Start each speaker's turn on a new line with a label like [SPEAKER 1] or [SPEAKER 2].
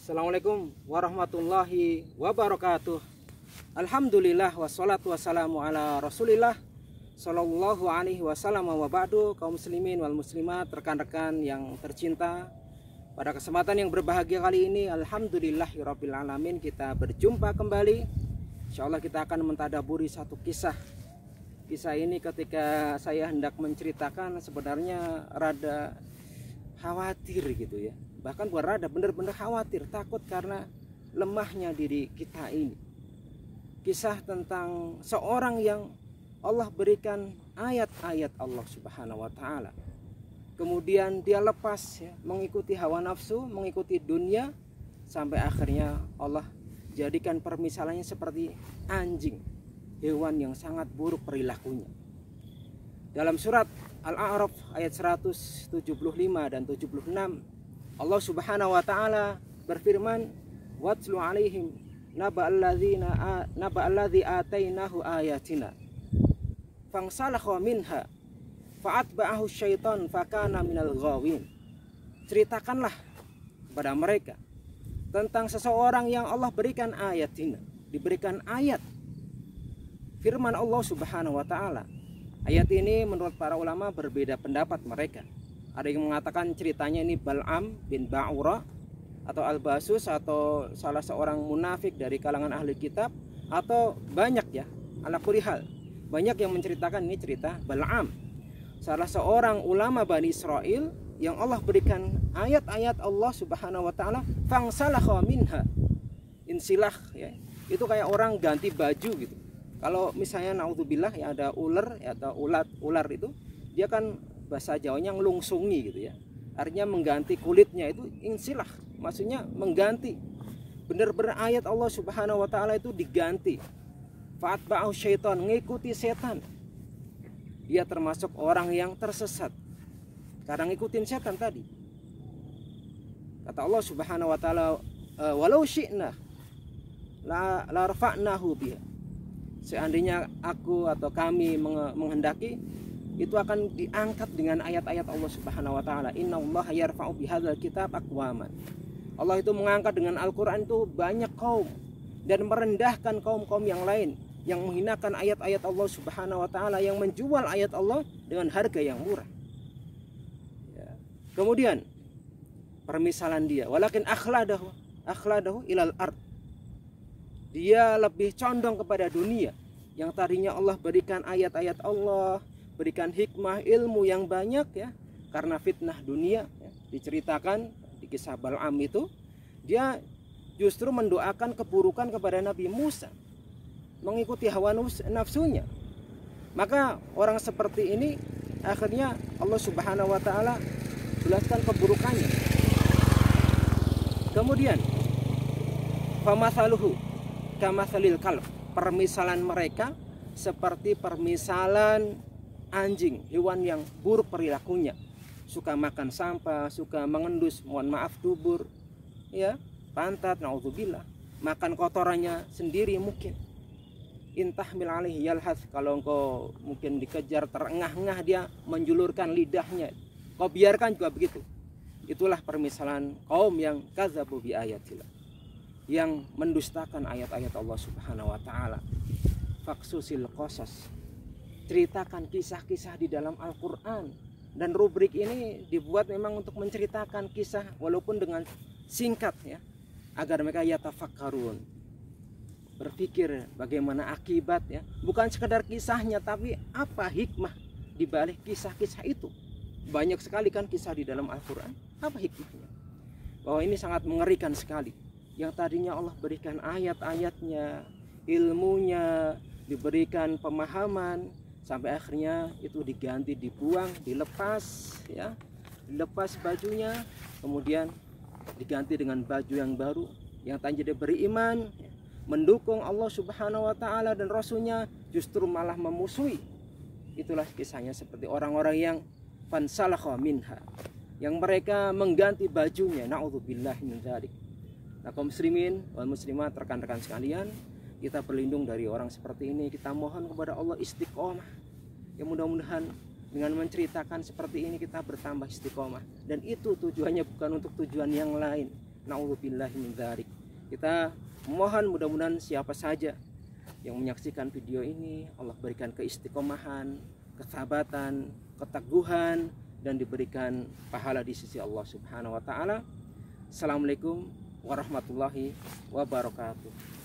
[SPEAKER 1] Assalamualaikum warahmatullahi wabarakatuh. Alhamdulillah wassalatu wassalamu ala rasulillah sallallahu alaihi wasallam wa ba'du. Kaum muslimin wal muslimat, rekan-rekan yang tercinta, pada kesempatan yang berbahagia kali ini alhamdulillahirabbil alamin kita berjumpa kembali. Insyaallah kita akan mentadaburi satu kisah. Kisah ini ketika saya hendak menceritakan sebenarnya rada khawatir gitu ya. Bahkan bukan rada, benar-benar khawatir, takut karena lemahnya diri kita ini. Kisah tentang seorang yang Allah berikan ayat-ayat Allah Subhanahu wa taala. Kemudian dia lepas ya, mengikuti hawa nafsu, mengikuti dunia, sampai akhirnya Allah jadikan permisalannya seperti anjing, hewan yang sangat buruk perilakunya. Dalam surat Al-A'raf ayat 175 dan 76, Allah Subhanahu wa taala berfirman, "Watlu 'alaihim naba'alladzi atainahu ayatina fangsalakha minha fa'atba'ahu syaitan fakana minal ghawin." Ceritakanlah kepada mereka tentang seseorang yang Allah berikan ayatina, diberikan ayat firman Allah Subhanahu wa taala. Ayat ini menurut para ulama berbeda pendapat mereka. Ada yang mengatakan ceritanya ini Bal'am bin Ba'ura atau Al-Basus atau salah seorang munafik dari kalangan ahli kitab, atau banyak ya, ala kulli hal banyak yang menceritakan ini cerita Bal'am, salah seorang ulama Bani Israel yang Allah berikan ayat-ayat Allah Subhanahu wa taala, fangsalakha minha. Insilah ya, itu kayak orang ganti baju gitu. Kalau misalnya naudzubillah ya ada ular ya, atau ular itu dia kan bahasa Jawanya ngelungsungi gitu ya, artinya mengganti kulitnya, itu insilah, maksudnya mengganti. Benar-benar ayat Allah Subhanahu wa taala itu diganti. Fa'atba'ahu syaitan, ngikuti setan. Dia termasuk orang yang tersesat karena ngikutin setan tadi. Kata Allah Subhanahu wa taala, walau syi'na la rafa'nahu biha. Seandainya aku atau kami menghendaki, itu akan diangkat dengan ayat-ayat Allah Subhanahu wa taala. Innallaha yarfa'u bihadzal kitab aqwaman. Allah itu mengangkat dengan Al-Qur'an itu banyak kaum dan merendahkan kaum-kaum yang lain yang menghinakan ayat-ayat Allah Subhanahu wa taala, yang menjual ayat Allah dengan harga yang murah. Ya. Kemudian permisalan dia, walakin akhladahu ilal ard. Dia lebih condong kepada dunia yang tadinya Allah berikan ayat-ayat Allah, berikan hikmah ilmu yang banyak ya, karena fitnah dunia ya, diceritakan di kisah Bal'am itu, dia justru mendoakan keburukan kepada Nabi Musa, mengikuti hawa nafsunya. Maka orang seperti ini akhirnya Allah Subhanahu wa taala jelaskan keburukannya. Kemudian famathaluhu kamathalil kalb, permisalan mereka seperti permisalan anjing, hewan yang buruk perilakunya, suka makan sampah, suka mengendus, mohon maaf, dubur ya, pantat, naudzubillah, makan kotorannya sendiri mungkin. Intahmil alaihi yalhath, kalau engkau mungkin dikejar terengah-engah dia menjulurkan lidahnya, kau biarkan juga begitu. Itulah permisalan kaum yang kadzabu bi ayatillah, yang mendustakan ayat-ayat Allah Subhanahu wa taala. Faksusil qasas, ceritakan kisah-kisah di dalam Al-Quran. Dan rubrik ini dibuat memang untuk menceritakan kisah walaupun dengan singkat ya, agar mereka yatafakkarun, berpikir bagaimana akibat ya, bukan sekedar kisahnya tapi apa hikmah di balik kisah-kisah itu. Banyak sekali kan kisah di dalam Al-Quran, apa hikmahnya? Bahwa ini sangat mengerikan sekali. Yang tadinya Allah berikan ayat-ayatnya, ilmunya, diberikan pemahaman, sampai akhirnya itu diganti, dibuang, dilepas ya, dilepas bajunya, kemudian diganti dengan baju yang baru. Yang tadinya dia beriman ya, mendukung Allah Subhanahu wa taala dan Rasulnya, justru malah memusuhi. Itulah kisahnya seperti orang-orang yang fansalakha minha, yang mereka mengganti bajunya, naudzubillahi min dzalik. Nah, kaum muslimin wal muslimat, rekan-rekan sekalian, kita berlindung dari orang seperti ini. Kita mohon kepada Allah istiqomah. Ya, mudah-mudahan dengan menceritakan seperti ini kita bertambah istiqomah. Dan itu tujuannya bukan untuk tujuan yang lain, Na'udzubillahi min dzalik. Kita mohon mudah-mudahan siapa saja yang menyaksikan video ini, Allah berikan keistiqomahan, kesabatan, keteguhan, dan diberikan pahala di sisi Allah Subhanahu wa taala. Assalamualaikum warahmatullahi wabarakatuh.